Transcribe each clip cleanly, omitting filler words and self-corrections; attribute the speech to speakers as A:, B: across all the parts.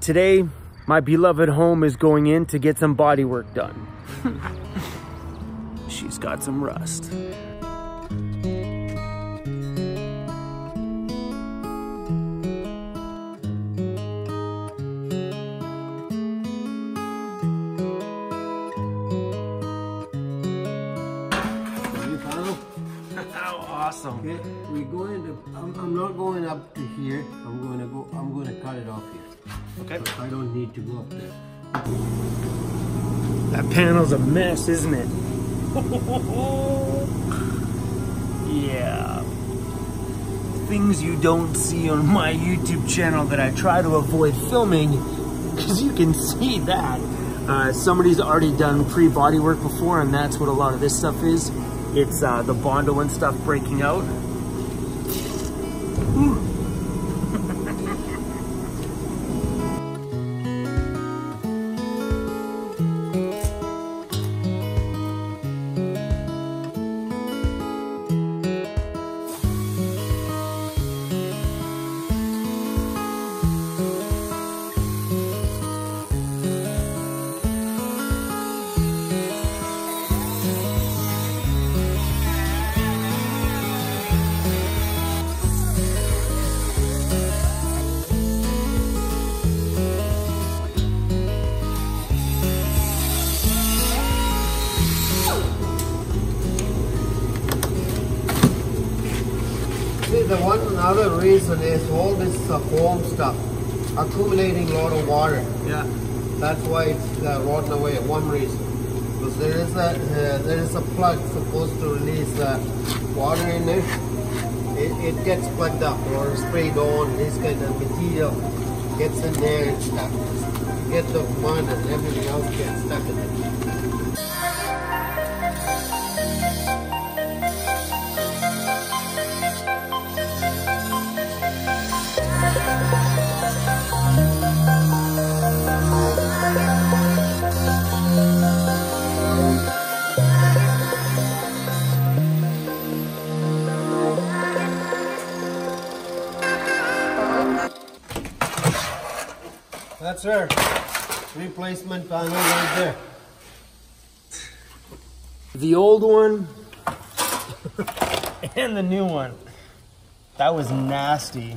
A: Today, my beloved home is going in to get some body work done. She's got some rust. Awesome.
B: Okay, we're going to. I'm not going up to here. I'm going to cut it off here.
A: Okay.
B: So I don't need to go up there.
A: That panel's a mess, isn't it? Yeah. Things you don't see on my YouTube channel that I try to avoid filming, because you can see that. Somebody's already done pre-body work before, and that's what a lot of this stuff is. It's the Bondo and stuff breaking out.
B: Another reason is all this foam stuff accumulating a lot of water.
A: Yeah,
B: that's why it's rotting away. One reason, because there is a plug supposed to release water in it. It gets plugged up or sprayed on. This kind of material gets in there and stuff. You get the mud and everything else gets stuck in it. That's her replacement panel right there.
A: The old one and the new one. That was nasty.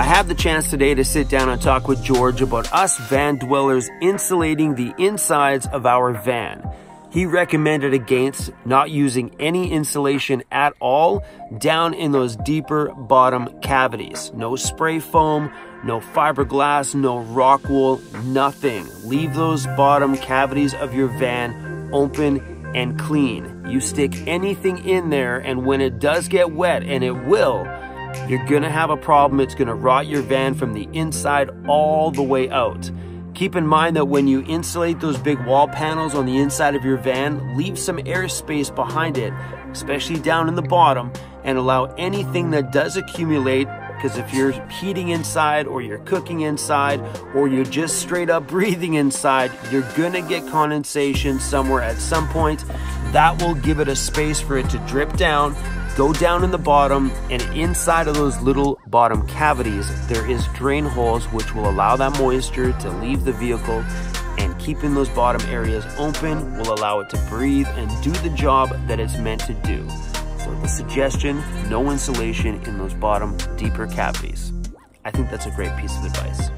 A: I had the chance today to sit down and talk with George about us van dwellers insulating the insides of our van. He recommended against not using any insulation at all down in those deeper bottom cavities. No spray foam, no fiberglass, no rock wool, nothing. Leave those bottom cavities of your van open and clean. You stick anything in there, and when it does get wet, and it will, you're gonna have a problem. It's gonna rot your van from the inside all the way out. Keep in mind that when you insulate those big wall panels on the inside of your van, leave some airspace behind it, especially down in the bottom, and allow anything that does accumulate, because if you're heating inside or you're cooking inside or you're just straight up breathing inside, you're gonna get condensation somewhere at some point. That will give it a space for it to drip down, go down in the bottom, and inside of those little bottom cavities, there is drain holes which will allow that moisture to leave the vehicle, and keeping those bottom areas open will allow it to breathe and do the job that it's meant to do. So the suggestion, no insulation in those bottom deeper cavities. I think that's a great piece of advice.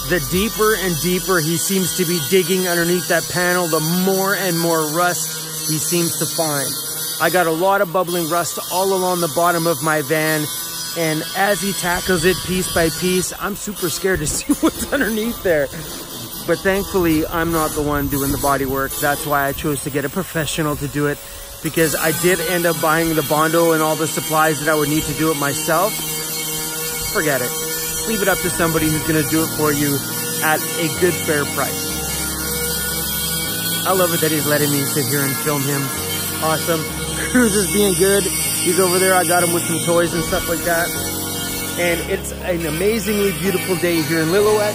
A: The deeper and deeper he seems to be digging underneath that panel, the more and more rust he seems to find. I got a lot of bubbling rust all along the bottom of my van, and as he tackles it piece by piece, I'm super scared to see what's underneath there. But thankfully, I'm not the one doing the body work. That's why I chose to get a professional to do it, because I did end up buying the Bondo and all the supplies that I would need to do it myself. Forget it. Leave it up to somebody who's gonna do it for you at a good, fair price. I love it that he's letting me sit here and film him. Awesome. CRUZ is being good. He's over there. I got him with some toys and stuff like that. And it's an amazingly beautiful day here in Lillooet.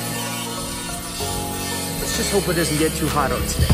A: Let's just hope it doesn't get too hot out today.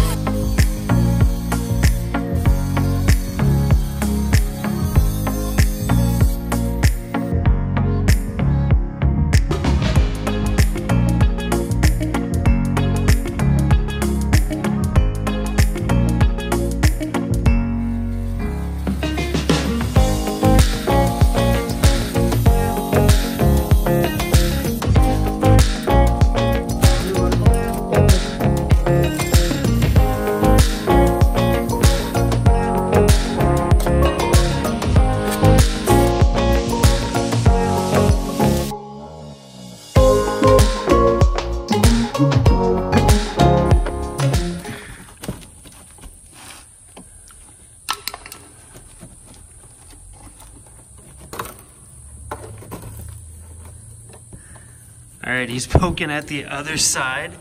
A: All right, he's poking at the other side,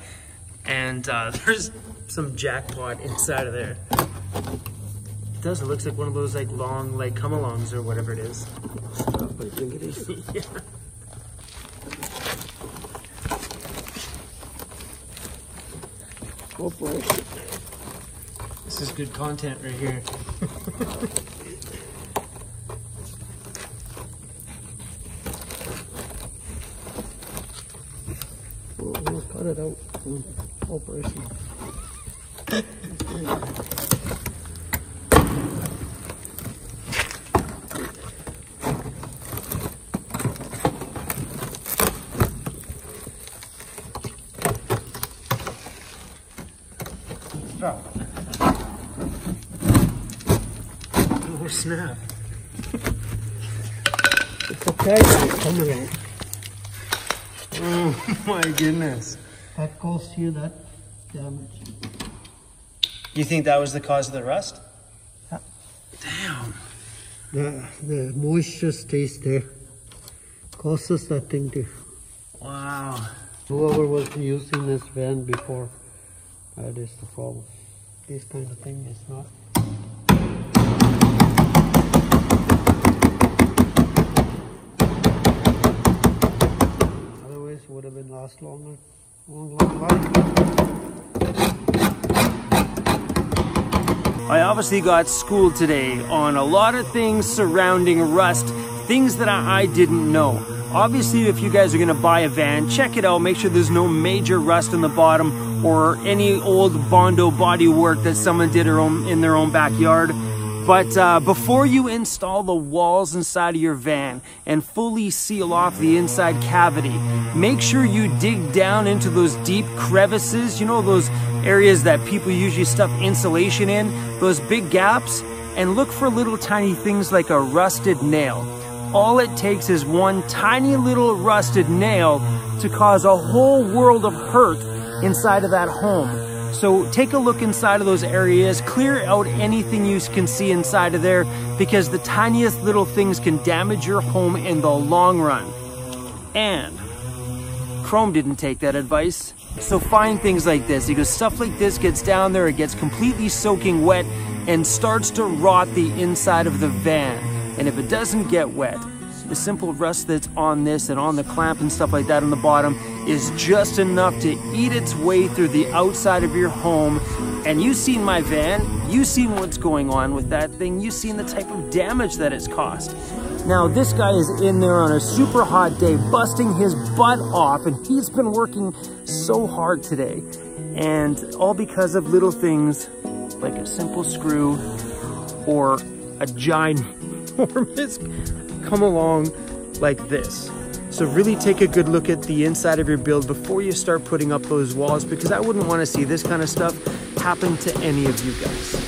A: and there's some jackpot inside of there. It does, it looks like one of those like long, like come-alongs or whatever it is. Stop, I think it is. Yeah. Go for it. This is good content right here. We'll cut it out. Operation. Stop. Oh snap. It's okay, it's coming out. Oh my goodness.
B: That caused you that damage.
A: You think that was the cause of the rust?
B: Yeah.
A: Damn.
B: The moisture stays there. Causes that thing to.
A: Wow.
B: Whoever was using this van before, that is the problem. This kind of thing is not. Otherwise, would have been last longer. Long life.
A: I obviously got schooled today on a lot of things surrounding rust, things that I didn't know. Obviously, if you guys are gonna buy a van, check it out, make sure there's no major rust in the bottom or any old Bondo body work that someone did in their own backyard. But before you install the walls inside of your van and fully seal off the inside cavity, make sure you dig down into those deep crevices, you know, those areas that people usually stuff insulation in, those big gaps, and look for little tiny things like a rusted nail. All it takes is one tiny little rusted nail to cause a whole world of hurt inside of that home. So take a look inside of those areas, clear out anything you can see inside of there, because the tiniest little things can damage your home in the long run. And Chrome didn't take that advice. So find things like this, because stuff like this gets down there, it gets completely soaking wet and starts to rot the inside of the van. And if it doesn't get wet, the simple rust that's on this and on the clamp and stuff like that on the bottom is just enough to eat its way through the outside of your home. And you've seen my van, you've seen what's going on with that thing, you've seen the type of damage that it's caused. Now this guy is in there on a super hot day, busting his butt off, and he's been working so hard today. And all because of little things like a simple screw or a ginormous come along like this. So really take a good look at the inside of your build before you start putting up those walls, because I wouldn't want to see this kind of stuff happen to any of you guys.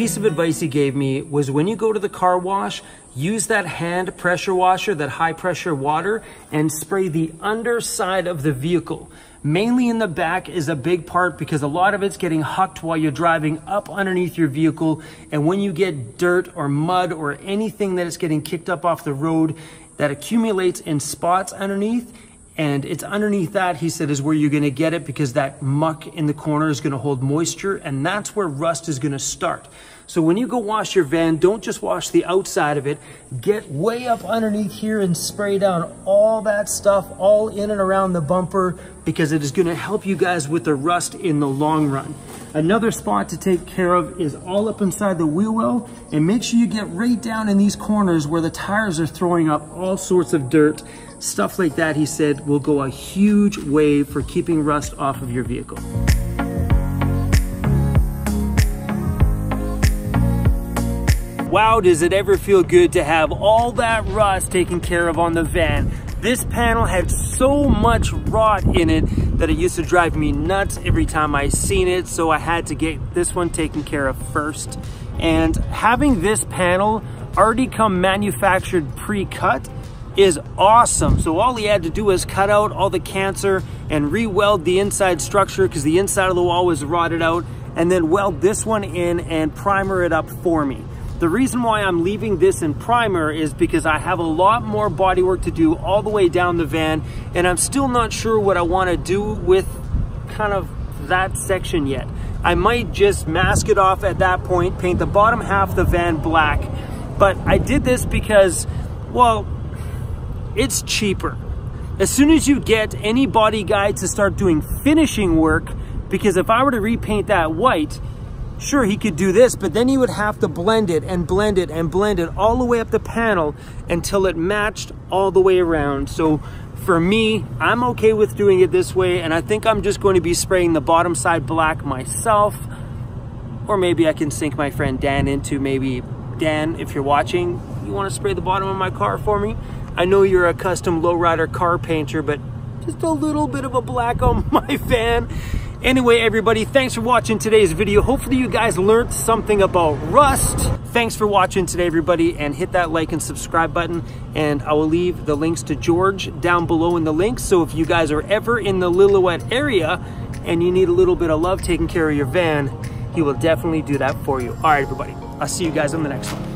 A: piece of advice he gave me was when you go to the car wash, use that hand pressure washer, that high pressure water, and spray the underside of the vehicle. Mainly in the back is a big part because a lot of it's getting hucked while you're driving up underneath your vehicle. And when you get dirt or mud or anything that is getting kicked up off the road, that accumulates in spots underneath. And it's underneath that, he said, is where you're gonna get it, because that muck in the corner is gonna hold moisture, and that's where rust is gonna start. So when you go wash your van, don't just wash the outside of it. Get way up underneath here and spray down all that stuff all in and around the bumper, because it is gonna help you guys with the rust in the long run. Another spot to take care of is all up inside the wheel well, and make sure you get right down in these corners where the tires are throwing up all sorts of dirt. Stuff like that, he said, will go a huge way for keeping rust off of your vehicle. Wow, does it ever feel good to have all that rust taken care of on the van. This panel had so much rot in it that it used to drive me nuts every time I seen it, so I had to get this one taken care of first. And having this panel already come manufactured pre-cut is awesome. So all he had to do was cut out all the cancer and re-weld the inside structure, because the inside of the wall was rotted out, and then weld this one in and primer it up for me. The reason why I'm leaving this in primer is because I have a lot more bodywork to do all the way down the van, and I'm still not sure what I want to do with kind of that section yet. I might just mask it off at that point, paint the bottom half of the van black, but I did this because, well, it's cheaper. As soon as you get any body guy to start doing finishing work, because if I were to repaint that white, sure, he could do this, but then he would have to blend it and blend it and blend it all the way up the panel until it matched all the way around. So for me, I'm okay with doing it this way, and I think I'm just going to be spraying the bottom side black myself. Or maybe I can sink my friend Dan into, maybe, Dan, if you're watching, you want to spray the bottom of my car for me? I know you're a custom lowrider car painter, but just a little bit of a black on my van. Anyway, everybody, thanks for watching today's video. Hopefully you guys learned something about rust. Thanks for watching today, everybody, and hit that like and subscribe button. And I will leave the links to George down below in the links. So if you guys are ever in the Lillooet area and you need a little bit of love taking care of your van, he will definitely do that for you. All right, everybody, I'll see you guys on the next one.